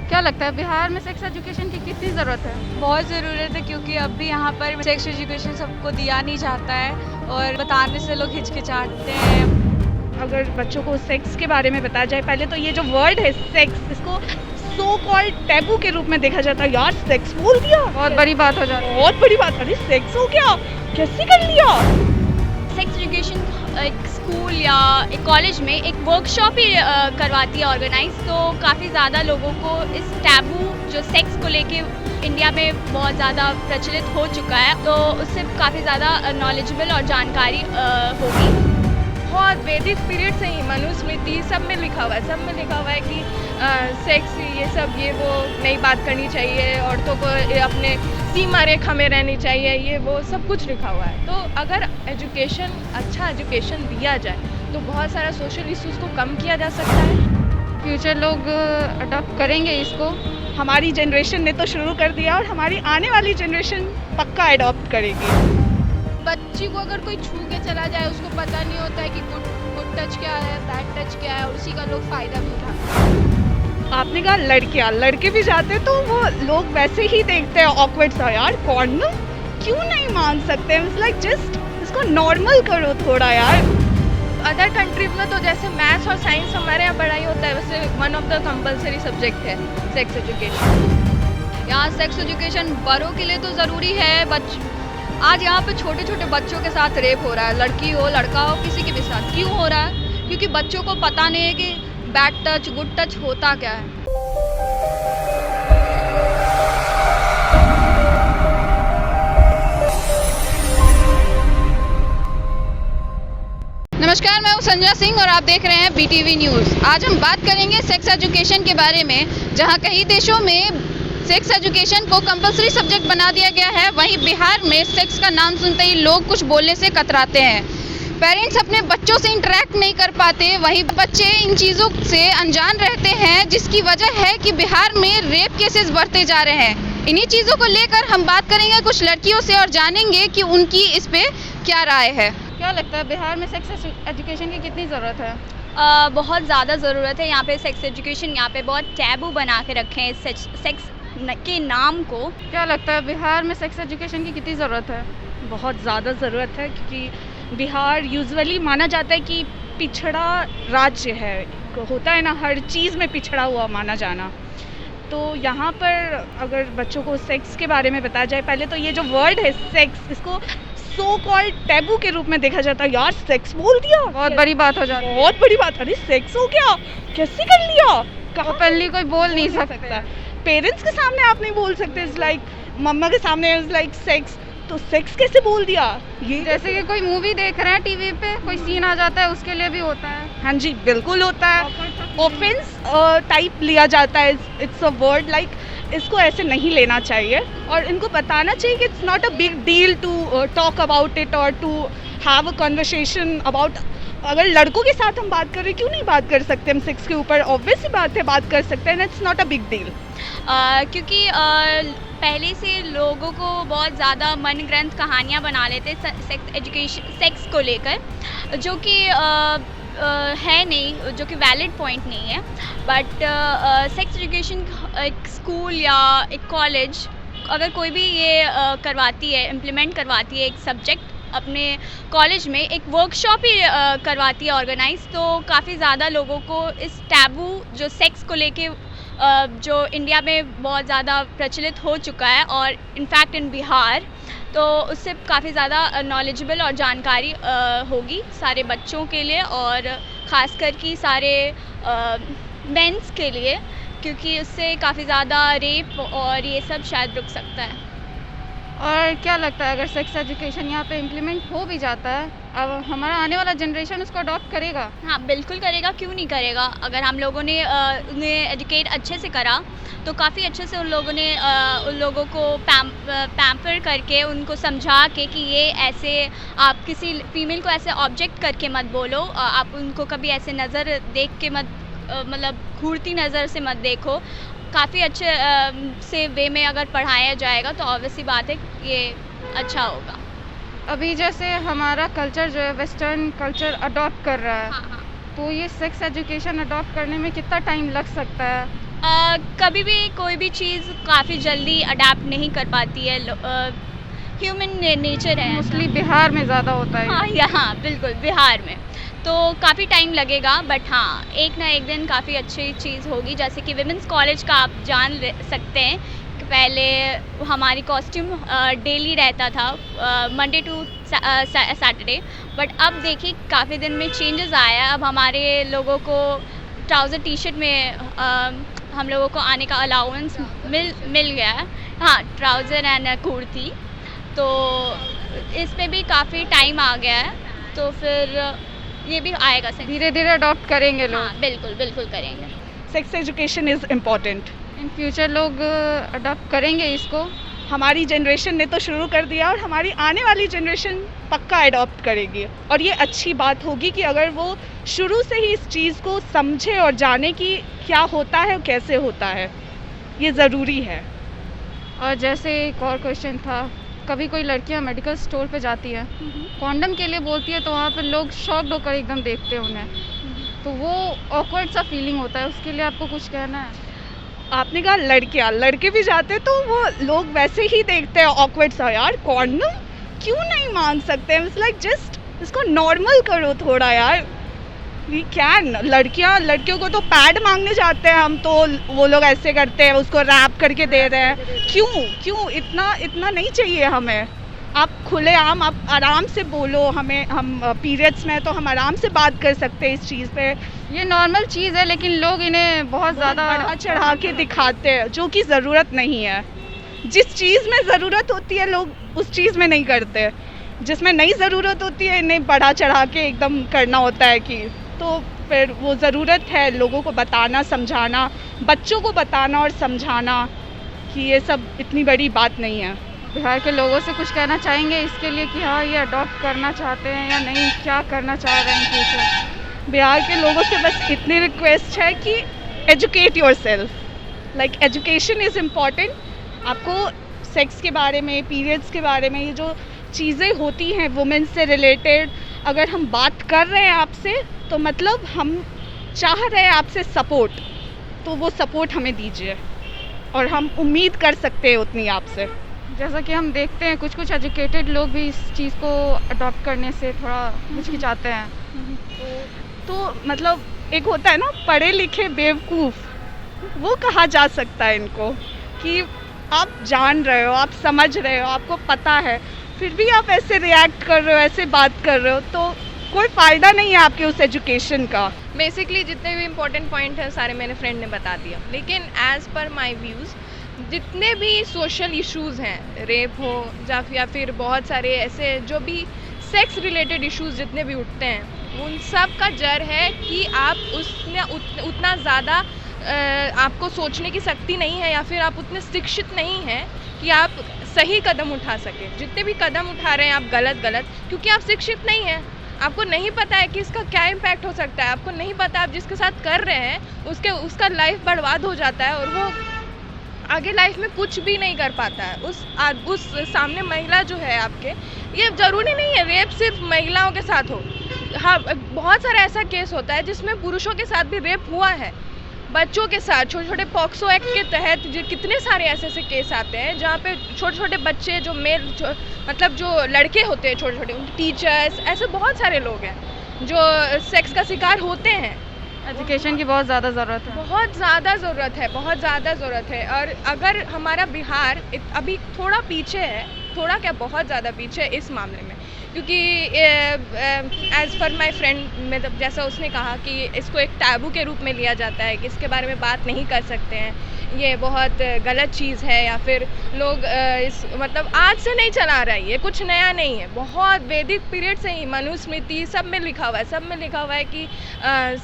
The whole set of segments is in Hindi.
क्या लगता है बिहार में सेक्स एजुकेशन की कितनी ज़रूरत है? बहुत ज़रूरत है क्योंकि अब भी यहाँ पर सेक्स एजुकेशन सबको दिया नहीं जाता है और बताने से लोग हिचकिचाते हैं। अगर बच्चों को सेक्स के बारे में बताया जाए, पहले तो ये जो वर्ड है सेक्स, इसको सो कॉल्ड टैबू के रूप में देखा जाता है। यार सेक्स बोल दिया, बहुत बड़ी बात हो जाती है। बहुत बड़ी बात। अरे सेक्स हो गया, कैसे कर लिया? सेक्स एजुकेशन एक स्कूल या एक कॉलेज में एक वर्कशॉप ही करवाती है ऑर्गेनाइज, तो काफ़ी ज़्यादा लोगों को इस टैबू जो सेक्स को लेके इंडिया में बहुत ज़्यादा प्रचलित हो चुका है, तो उससे काफ़ी ज़्यादा नॉलेजेबल और जानकारी होगी। बहुत वैदिक पीरियड से ही मनुस्मृति सब में लिखा हुआ है, कि सेक्स ये वो नहीं बात करनी चाहिए, औरतों को अपने सीमा रेखा में रहनी चाहिए, ये वो सब कुछ लिखा हुआ है। तो अगर अच्छा एजुकेशन दिया जाए तो बहुत सारा सोशल इश्यूज़ को कम किया जा सकता है। फ्यूचर लोग अडॉप्ट करेंगे इसको। हमारी जनरेशन ने तो शुरू कर दिया और हमारी आने वाली जनरेशन पक्का अडॉप्ट करेगी। बच्ची को अगर कोई छू के चला जाए, उसको पता नहीं होता है कि गुड टच क्या है, बैड टच क्या है, और उसी का लोग फ़ायदा भी उठाते हैं। आपने कहा लड़कियां, लड़के भी जाते तो वो लोग वैसे ही देखते हैं ऑकवर्ड सा, यार कॉर्नर क्यों नहीं मान सकते? लाइक जस्ट इसको नॉर्मल करो थोड़ा यार। अदर कंट्रीज में तो जैसे मैथ्स और साइंस हमारे यहाँ पढ़ाई होता है, वैसे one of the compulsory subject है सेक्स एजुकेशन। यहाँ सेक्स एजुकेशन बड़ों के लिए तो ज़रूरी है। आज यहाँ पे छोटे छोटे बच्चों के साथ रेप हो रहा है, लड़की हो लड़का हो किसी के भी साथ। क्यों हो रहा है? क्योंकि बच्चों को पता नहीं है कि बैड टच गुड टच होता क्या है। नमस्कार, मैं हूं संजना सिंह और आप देख रहे हैं BTV न्यूज़। आज हम बात करेंगे सेक्स एजुकेशन के बारे में, जहां कई देशों में सेक्स एजुकेशन को कंपलसरी सब्जेक्ट बना दिया गया है, वहीं बिहार में सेक्स का नाम सुनते ही लोग कुछ बोलने से कतराते हैं। पेरेंट्स अपने बच्चों से इंटरेक्ट नहीं कर पाते, वहीं बच्चे इन चीज़ों से अनजान रहते हैं, जिसकी वजह है कि बिहार में रेप केसेस बढ़ते जा रहे हैं। इन्हीं चीज़ों को लेकर हम बात करेंगे कुछ लड़कियों से और जानेंगे कि उनकी इस पे क्या राय है। क्या लगता है बिहार में सेक्स एजुकेशन की कितनी ज़रूरत है? बहुत ज़्यादा ज़रूरत है। यहाँ पे सेक्स एजुकेशन यहाँ पे बहुत टैबू बना के रखे हैं सेक्स के नाम को। क्या लगता है बिहार में सेक्स एजुकेशन की कितनी ज़रूरत है? बहुत ज़्यादा ज़रूरत है, क्योंकि बिहार यूजुअली माना जाता है कि पिछड़ा राज्य है, होता है ना हर चीज़ में पिछड़ा हुआ माना जाना। तो यहाँ पर अगर बच्चों को सेक्स के बारे में बताया जाए, पहले तो ये जो वर्ड है सेक्स, इसको सो कॉल्ड टैबू के रूप में देखा जाता है। यार सेक्स बोल दिया, बहुत बड़ी बात हो जाती है। बहुत बड़ी बात। अरे सेक्स हो गया, कैसे कर लिया? ओपनली कोई बोल नहीं सकता। पेरेंट्स के सामने आप नहीं बोल सकते, इज लाइक मम्मा के सामने इज लाइक सेक्स, तो सेक्स कैसे बोल दिया? ये जैसे कि कोई मूवी देख रहे हैं टीवी पे, कोई सीन आ जाता है, उसके लिए भी होता है। हाँ जी, बिल्कुल होता है। ऑफेंस टाइप लिया जाता है। इट्स अ वर्ड लाइक, इसको ऐसे नहीं लेना चाहिए और इनको बताना चाहिए कि it's not a big deal to talk about it और to have a conversation about. अगर लड़कों के साथ हम बात कर रहे हैं, क्यों नहीं बात कर सकते हम सेक्स के ऊपर? ऑब्वियस ही बात है, बात कर सकते हैं। It's not a big deal. क्योंकि पहले से लोगों को बहुत ज़्यादा मन ग्रंथ कहानियाँ बना लेते सेक्स को लेकर, जो कि है नहीं, जो कि वैलिड पॉइंट नहीं है। बट सेक्स एजुकेशन एक स्कूल या एक कॉलेज अगर कोई भी ये करवाती है, इम्प्लीमेंट करवाती है एक सब्जेक्ट अपने कॉलेज में, एक वर्कशॉप ही करवाती है ऑर्गेनाइज, तो काफ़ी ज़्यादा लोगों को इस टैबू जो सेक्स को लेके जो इंडिया में बहुत ज़्यादा प्रचलित हो चुका है और इनफैक्ट इन बिहार, तो उससे काफ़ी ज़्यादा नॉलेजेबल और जानकारी होगी सारे बच्चों के लिए और ख़ासकर कि सारे मेंस के लिए, क्योंकि उससे काफ़ी ज़्यादा रेप और ये सब शायद रुक सकता है। और क्या लगता है अगर सेक्स एजुकेशन यहाँ पे इम्प्लीमेंट हो भी जाता है, अब हमारा आने वाला जनरेशन उसको अडॉप्ट करेगा? हाँ बिल्कुल करेगा, क्यों नहीं करेगा। अगर हम लोगों ने उन्हें एजुकेट अच्छे से करा तो काफ़ी अच्छे से उन लोगों को पैम्पर करके उनको समझा के कि ये ऐसे, आप किसी फीमेल को ऐसे ऑब्जेक्ट करके मत बोलो, आप उनको कभी ऐसे नज़र देख के मत, मतलब घूरती नज़र से मत देखो। काफ़ी अच्छे से वे में अगर पढ़ाया जाएगा तो ऑब्वियसली बात है ये अच्छा होगा। अभी जैसे हमारा कल्चर जो है वेस्टर्न कल्चर अडॉप्ट कर रहा है, हाँ। तो ये सेक्स एजुकेशन अडॉप्ट करने में कितना टाइम लग सकता है? कभी भी कोई भी चीज़ काफ़ी जल्दी अडेप्ट नहीं कर पाती है, ह्यूमन नेचर है ऐसा। मोस्टली बिहार में ज़्यादा होता है। हाँ यहाँ बिल्कुल बिहार में तो काफ़ी टाइम लगेगा, बट हाँ एक ना एक दिन काफ़ी अच्छी चीज़ होगी। जैसे कि विमेंस कॉलेज का आप जान सकते हैं कि पहले हमारी कॉस्ट्यूम डेली रहता था, मंडे टू सैटरडे, बट अब देखिए काफ़ी दिन में चेंजेस आया है। अब हमारे लोगों को ट्राउज़र टी शर्ट में हम लोगों को आने का अलाउंस मिल गया है। हाँ, ट्राउज़र एंड कुर्ती, तो इस पे भी काफ़ी टाइम आ गया है, तो फिर ये भी आएगा सही। धीरे धीरे अडॉप्ट करेंगे लोग। हाँ बिल्कुल बिल्कुल करेंगे। Sex education is important. In future लोग अडॉप्ट करेंगे इसको। हमारी जनरेशन ने तो शुरू कर दिया और हमारी आने वाली जनरेशन पक्का अडॉप्ट करेगी, और ये अच्छी बात होगी कि अगर वो शुरू से ही इस चीज़ को समझे और जाने कि क्या होता है और कैसे होता है, ये ज़रूरी है। और जैसे एक और क्वेश्चन था, कभी कोई लड़कियां मेडिकल स्टोर पे जाती है, कॉन्डम के लिए बोलती है, तो वहाँ पे लोग शॉक्ड होकर एकदम देखते हैं उन्हें, तो वो ऑकवर्ड सा फीलिंग होता है। उसके लिए आपको कुछ कहना है? आपने कहा लड़कियां, लड़के भी जाते तो वो लोग वैसे ही देखते हैं ऑकवर्ड सा, यार कॉन्डम क्यों नहीं मांग सकते हैं? इट्स लाइक जस्ट इसको नॉर्मल करो थोड़ा यार। We can. लड़कियों को तो पैड मांगने जाते हैं हम, तो वो लोग ऐसे करते हैं, उसको रैप करके दे रहे हैं। क्यों इतना नहीं चाहिए हमें। आप खुलेआम, आप आराम से बोलो। हम पीरियड्स में तो हम आराम से बात कर सकते हैं इस चीज़ पे। ये नॉर्मल चीज़ है, लेकिन लोग इन्हें बहुत ज़्यादा बढ़ा चढ़ा के दिखाते हैं, जो कि ज़रूरत नहीं है। जिस चीज़ में ज़रूरत होती है लोग उस चीज़ में नहीं करते, जिसमें नहीं ज़रूरत होती है इन्हें बढ़ा चढ़ा के एकदम करना होता है। कि तो फिर वो ज़रूरत है लोगों को बताना, समझाना, बच्चों को बताना और समझाना कि ये सब इतनी बड़ी बात नहीं है। बिहार के लोगों से कुछ कहना चाहेंगे इसके लिए कि हाँ ये अडॉप्ट करना चाहते हैं या नहीं, क्या करना चाह रहे हैं फ्यूचर? बिहार के लोगों से बस इतनी रिक्वेस्ट है कि educate yourself. Like education is important. आपको सेक्स के बारे में, पीरियड्स के बारे में, ये जो चीज़ें होती हैं वुमेन से रिलेटेड, अगर हम बात कर रहे हैं आपसे, तो मतलब हम चाह रहे हैं आपसे सपोर्ट, तो वो सपोर्ट हमें दीजिए और हम उम्मीद कर सकते हैं उतनी आपसे। जैसा कि हम देखते हैं कुछ एजुकेटेड लोग भी इस चीज़ को अडॉप्ट करने से थोड़ा हिचकिचाते हैं। तो मतलब एक होता है ना, पढ़े लिखे बेवकूफ़, वो कहा जा सकता है इनको, कि आप जान रहे हो, आप समझ रहे हो, आपको पता है, फिर भी आप ऐसे रिएक्ट कर रहे हो, ऐसे बात कर रहे हो, तो कोई फ़ायदा नहीं है आपके उस एजुकेशन का। बेसिकली जितने भी इम्पोर्टेंट पॉइंट हैं सारे मेरे फ्रेंड ने बता दिया, लेकिन एज़ पर माय व्यूज़ जितने भी सोशल इश्यूज़ हैं, रेप हो या फिर बहुत सारे ऐसे जो भी सेक्स रिलेटेड इश्यूज़ जितने भी उठते हैं, उन सब का जड़ है कि आप उतना ज़्यादा आपको सोचने की शक्ति नहीं है, या फिर आप उतने शिक्षित नहीं हैं कि आप सही कदम उठा सकें। जितने भी कदम उठा रहे हैं आप गलत, क्योंकि आप शिक्षित नहीं हैं। आपको नहीं पता है कि इसका क्या इम्पैक्ट हो सकता है। आपको नहीं पता आप जिसके साथ कर रहे हैं उसका लाइफ बर्बाद हो जाता है और वो आगे लाइफ में कुछ भी नहीं कर पाता है। उस सामने महिला जो है आपके, ये ज़रूरी नहीं है रेप सिर्फ महिलाओं के साथ हो। हाँ, बहुत सारा ऐसा केस होता है जिसमें पुरुषों के साथ भी रेप हुआ है, बच्चों के साथ। छोटे छोटे पॉक्सो एक्ट के तहत कितने सारे ऐसे केस आते हैं जहाँ पे छोटे छोटे बच्चे जो मतलब जो लड़के होते हैं छोटे छोटे, टीचर्स, ऐसे बहुत सारे लोग हैं जो सेक्स का शिकार होते हैं। एजुकेशन की बहुत ज़्यादा ज़रूरत है। बहुत ज़्यादा ज़रूरत है। और अगर हमारा बिहार अभी थोड़ा पीछे है, थोड़ा क्या बहुत ज़्यादा पीछे है इस मामले में, क्योंकि एज़ पर माई फ्रेंड, मतलब जैसा उसने कहा कि इसको एक टैबू के रूप में लिया जाता है कि इसके बारे में बात नहीं कर सकते हैं, ये बहुत गलत चीज़ है, या फिर लोग मतलब आज से नहीं चला रहा है, ये कुछ नया नहीं है। बहुत वैदिक पीरियड से ही मनुस्मृति सब में लिखा हुआ है कि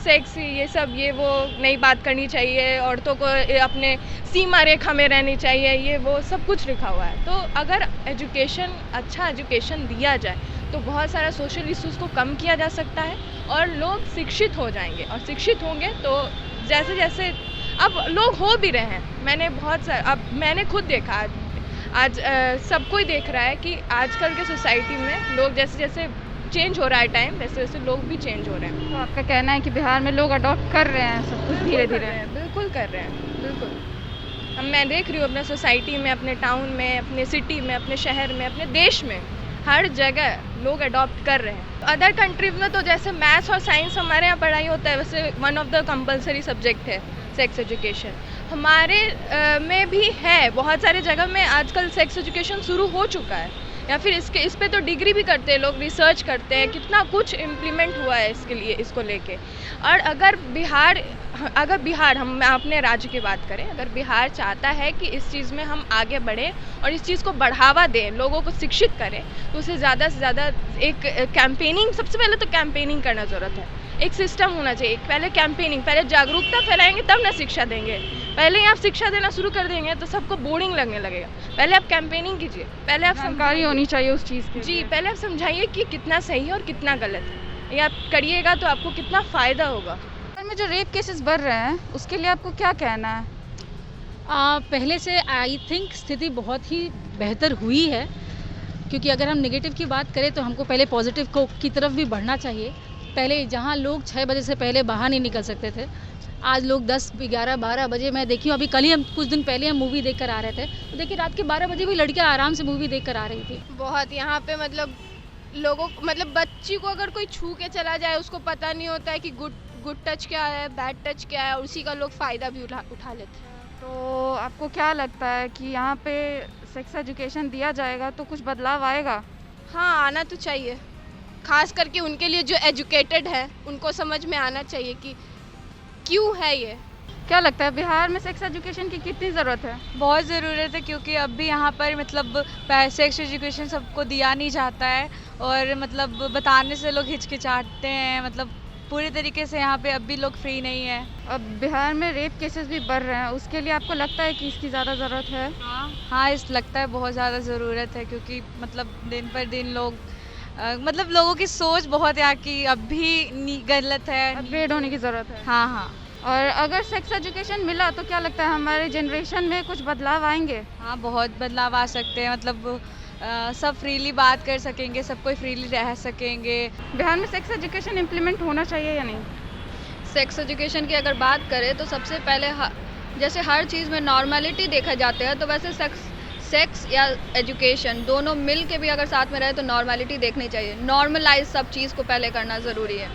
सेक्स ये वो नहीं बात करनी चाहिए, औरतों को अपने सीमा रेखा में रहनी चाहिए, ये वो सब कुछ लिखा हुआ है। तो अगर अच्छा एजुकेशन दिया जाए तो बहुत सारा सोशल इश्यूज़ को कम किया जा सकता है और लोग शिक्षित हो जाएंगे, और शिक्षित होंगे तो जैसे अब लोग हो भी रहे हैं। अब मैंने खुद देखा, आज सबको ही देख रहा है कि आजकल के सोसाइटी में लोग जैसे चेंज हो रहा है टाइम, वैसे लोग भी चेंज हो रहे हैं। तो आपका कहना है कि बिहार में लोग अडॉप्ट कर रहे हैं सब कुछ धीरे धीरे? बिल्कुल कर रहे हैं। बिल्कुल। अब मैं देख रही हूँ अपने सोसाइटी में, अपने टाउन में, अपने सिटी में, अपने शहर में, अपने देश में, हर जगह लोग अडॉप्ट कर रहे हैं। अदर कंट्रीज में तो जैसे मैथ्स और साइंस हमारे यहाँ पढ़ाई होता है, वैसे one of the compulsory subject है सेक्स एजुकेशन। हमारे में भी है, बहुत सारे जगह में आजकल सेक्स एजुकेशन शुरू हो चुका है, या फिर इस पे तो डिग्री भी करते हैं लोग, रिसर्च करते हैं, कितना कुछ इम्प्लीमेंट हुआ है इसके लिए, इसको लेके। और अगर बिहार हम अपने राज्य की बात करें, अगर बिहार चाहता है कि इस चीज़ में हम आगे बढ़ें और इस चीज़ को बढ़ावा दें, लोगों को शिक्षित करें, तो उसे ज़्यादा से ज़्यादा एक कैंपेनिंग, सबसे पहले तो कैंपेनिंग करना ज़रूरत है। एक सिस्टम होना चाहिए, पहले कैंपेनिंग, पहले जागरूकता फैलाएंगे तब ना शिक्षा देंगे। पहले ही आप शिक्षा देना शुरू कर देंगे तो सबको बोरिंग लगने लगेगा। पहले आप कैंपेनिंग कीजिए, पहले आप जानकारी होनी चाहिए उस चीज़ की। जी, पहले आप समझाइए कि कितना सही है और कितना गलत है। ये आप करिएगा तो आपको कितना फ़ायदा होगा। में जो रेप केसेस बढ़ रहे हैं उसके लिए आपको क्या कहना है? पहले से आई थिंक स्थिति बहुत ही बेहतर हुई है, क्योंकि अगर हम नेगेटिव की बात करें तो हमको पहले पॉजिटिव की तरफ भी बढ़ना चाहिए। पहले जहां लोग 6 बजे से पहले बाहर नहीं निकल सकते थे, आज लोग 10, 11, 12 बजे, मैं देखी हूँ अभी कल ही हम कुछ दिन पहले हम मूवी देख कर आ रहे थे, तो देखिए रात के 12 बजे भी लड़कियाँ आराम से मूवी देख कर आ रही थी। बहुत यहाँ पे मतलब लोगों, मतलब बच्ची को अगर कोई छू के चला जाए, उसको पता नहीं होता है कि गुड टच क्या है, बैड टच क्या है, और उसी का लोग फ़ायदा भी उठा लेते हैं। तो आपको क्या लगता है कि यहाँ पे सेक्स एजुकेशन दिया जाएगा तो कुछ बदलाव आएगा? हाँ, आना तो चाहिए, खास करके उनके लिए जो एजुकेटेड है, उनको समझ में आना चाहिए कि क्यों है ये। क्या लगता है बिहार में सेक्स एजुकेशन की कितनी ज़रूरत है? बहुत ज़रूरत है, क्योंकि अब भी यहाँ पर मतलब सेक्स एजुकेशन सबको दिया नहीं जाता है, और मतलब बताने से लोग हिचकिचाते हैं, मतलब पूरी तरीके से यहाँ पे अब भी लोग फ्री नहीं है। अब बिहार में रेप केसेस भी बढ़ रहे हैं, उसके लिए आपको लगता है कि इसकी ज़्यादा ज़रूरत है? हाँ, इस लगता है बहुत ज़्यादा ज़रूरत है, क्योंकि मतलब दिन पर दिन लोग मतलब लोगों की सोच बहुत यहाँ की अब भी गलत है, अपग्रेड होने की ज़रूरत है। हाँ। और अगर सेक्स एजुकेशन मिला तो क्या लगता है हमारे जनरेशन में कुछ बदलाव आएंगे? हाँ, बहुत बदलाव आ सकते हैं, मतलब सब फ्रीली बात कर सकेंगे, सब कोई फ्रीली रह सकेंगे। बिहार में सेक्स एजुकेशन इम्प्लीमेंट होना चाहिए या नहीं? सेक्स एजुकेशन की अगर बात करें तो सबसे पहले जैसे हर चीज़ में नॉर्मलिटी देखा जाता है, तो वैसे सेक्स या एजुकेशन दोनों मिल के भी अगर साथ में रहे तो नॉर्मलिटी देखनी चाहिए। नॉर्मलाइज सब चीज़ को पहले करना ज़रूरी है।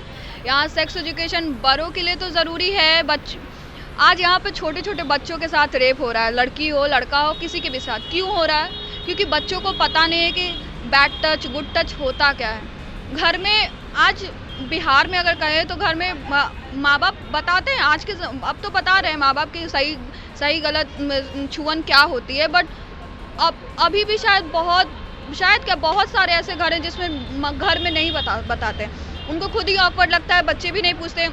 यहाँ सेक्स एजुकेशन बड़ों के लिए तो ज़रूरी है, आज यहाँ पे छोटे छोटे बच्चों के साथ रेप हो रहा है, लड़की हो लड़का हो किसी के भी साथ। क्यों हो रहा है? क्योंकि बच्चों को पता नहीं है कि बैड टच गुड टच होता क्या है। घर में आज बिहार में अगर कहें तो घर में माँ बाप बताते हैं, अब तो बता रहे हैं माँ बाप की सही गलत छुअन क्या होती है, बट अभी भी शायद बहुत सारे ऐसे घर हैं जिसमें घर में नहीं बताते। उनको खुद ही ऑकवर्ड लगता है, बच्चे भी नहीं पूछते।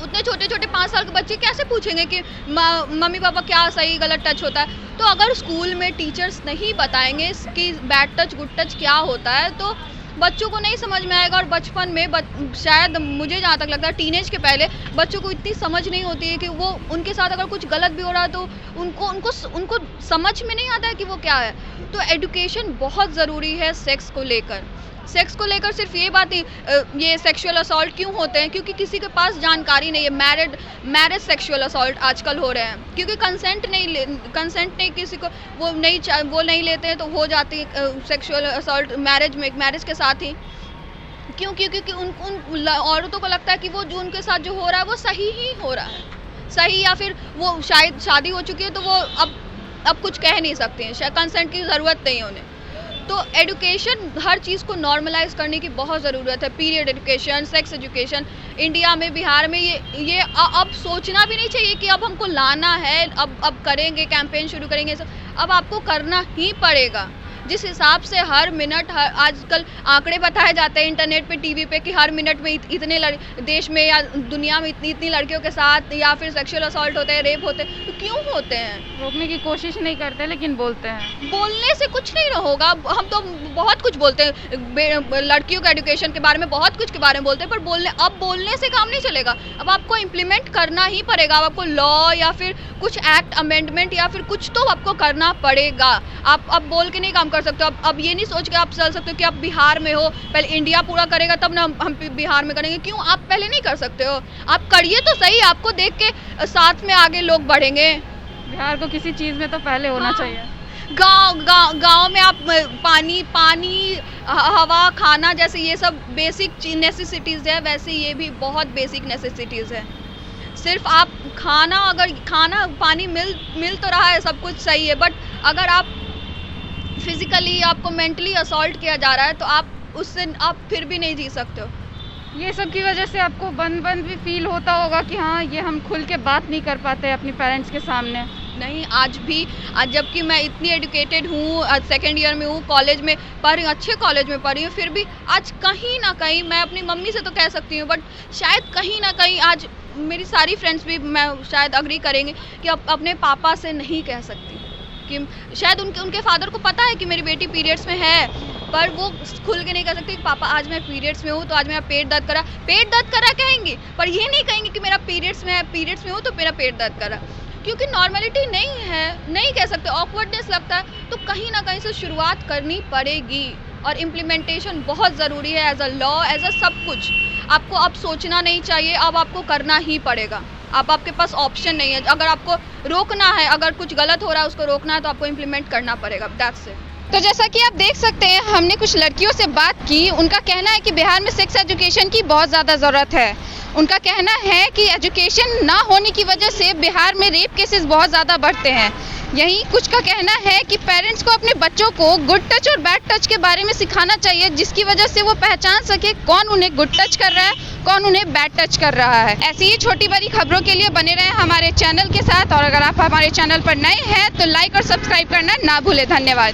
उतने छोटे छोटे 5 साल के बच्चे कैसे पूछेंगे कि मम्मी पापा क्या सही गलत टच होता है? तो अगर स्कूल में टीचर्स नहीं बताएंगे कि बैड टच गुड टच क्या होता है तो बच्चों को नहीं समझ में आएगा। और बचपन में शायद मुझे जहाँ तक लगता है टीनेज के पहले बच्चों को इतनी समझ नहीं होती है कि वो उनके साथ अगर कुछ गलत भी हो रहा है तो उनको समझ में नहीं आता है कि वो क्या है। तो एजुकेशन बहुत ज़रूरी है सेक्स को लेकर। सिर्फ ये बात नहीं, ये सेक्सुअल असॉल्ट क्यों होते हैं? क्योंकि किसी के पास जानकारी नहीं है। मैरिज सेक्सुअल असॉल्ट आजकल हो रहे हैं क्योंकि कंसेंट नहीं किसी को वो नहीं लेते हैं, तो हो जाती है सेक्सुअल असॉल्ट मैरिज के साथ ही। क्यों? क्योंकि उन औरतों को लगता है कि वो जो उनके साथ जो हो रहा है वो सही ही हो रहा है, सही, या फिर वो शायद शादी हो चुकी है तो वो अब कुछ कह नहीं सकते हैं, कंसेंट की ज़रूरत नहीं है उन्हें। तो एजुकेशन, हर चीज़ को नॉर्मलाइज करने की बहुत ज़रूरत है। Period education, sex education India में, बिहार में ये अब सोचना भी नहीं चाहिए कि अब हमको लाना है, अब करेंगे, कैंपेन शुरू करेंगे, सब अब आपको करना ही पड़ेगा। जिस हिसाब से हर मिनट आजकल आंकड़े बताए जाते हैं इंटरनेट पे, टीवी पे, कि हर मिनट में इतने देश में या दुनिया में इतनी लड़कियों के साथ या फिर सेक्सुअल असॉल्ट होते हैं, रेप होते हैं, तो क्यों होते हैं? रोकने की कोशिश नहीं करते लेकिन बोलते हैं। बोलने से कुछ नहीं होगा। हम तो बहुत कुछ बोलते हैं, लड़कियों के एजुकेशन के बारे में बहुत कुछ के बारे में बोलते हैं, पर बोलने से काम नहीं चलेगा। अब आपको इम्प्लीमेंट करना ही पड़ेगा। अब आपको लॉ या फिर कुछ एक्ट अमेंडमेंट या फिर कुछ तो आपको करना पड़ेगा। आप अब बोल के नहीं काम कर सकते हो। अब ये नहीं सोच के आप चल सकते हो कि आप बिहार में हो, पहले इंडिया पूरा करेगा तब ना हम बिहार में करेंगे। क्यों? आप पहले नहीं कर सकते हो? आप करिए तो सही, आपको देख के साथ में आगे लोग बढ़ेंगे। बिहार को किसी चीज़ में तो पहले होना चाहिए। गांव में आप पानी हवा खाना जैसे ये सब बेसिक नेसेसिटीज़ है, वैसे ये भी बहुत बेसिक नेसेसिटीज़ है। सिर्फ आप खाना पानी मिल तो रहा है, सब कुछ सही है, बट अगर आप फिजिकली आपको मेंटली असॉल्ट किया जा रहा है तो आप उससे आप फिर भी नहीं जी सकते हो। ये सब की वजह से आपको बंद भी फील होता होगा कि हाँ ये हम खुल के बात नहीं कर पाते अपने पेरेंट्स के सामने। नहीं, आज जबकि मैं इतनी एजुकेटेड हूँ, सेकेंड ईयर में हूँ, कॉलेज में पढ़ रही हूँ, अच्छे कॉलेज में पढ़ रही हूँ, फिर भी आज कहीं ना कहीं मैं अपनी मम्मी से तो कह सकती हूँ, बट शायद कहीं ना कहीं आज मेरी सारी फ्रेंड्स भी मैं शायद अग्री करेंगे कि अपने पापा से नहीं कह सकती कि शायद उनके फादर को पता है कि मेरी बेटी पीरियड्स में है, पर वो खुल के नहीं कह सकती कि पापा आज मैं पीरियड्स में हूँ तो आज मेरा पेट दर्द करा कहेंगे, पर ये नहीं कहेंगे कि मेरा पीरियड्स में हूँ तो मेरा पेट दर्द करा, क्योंकि नॉर्मलिटी नहीं है, नहीं कह सकते, ऑकवर्डनेस लगता है। तो कहीं ना कहीं से शुरुआत करनी पड़ेगी और इम्प्लीमेंटेशन बहुत ज़रूरी है, as a law, as a सब कुछ। आपको अब सोचना नहीं चाहिए, अब आपको करना ही पड़ेगा। आपके पास ऑप्शन नहीं है। अगर आपको रोकना है, अगर कुछ गलत हो रहा है उसको रोकना है तो आपको इम्प्लीमेंट करना पड़ेगा, दैट्स इट। तो जैसा कि आप देख सकते हैं, हमने कुछ लड़कियों से बात की, उनका कहना है कि बिहार में सेक्स एजुकेशन की बहुत ज़्यादा ज़रूरत है। उनका कहना है कि एजुकेशन ना होने की वजह से बिहार में रेप केसेस बहुत ज़्यादा बढ़ते हैं। यहीं कुछ का कहना है कि पेरेंट्स को अपने बच्चों को गुड टच और बैड टच के बारे में सिखाना चाहिए, जिसकी वजह से वो पहचान सके कौन उन्हें गुड टच कर रहा है, कौन उन्हें बैड टच कर रहा है। ऐसी ही छोटी बड़ी खबरों के लिए बने रहें हमारे चैनल के साथ, और अगर आप हमारे चैनल पर नए हैं तो लाइक और सब्सक्राइब करना ना भूलें। धन्यवाद।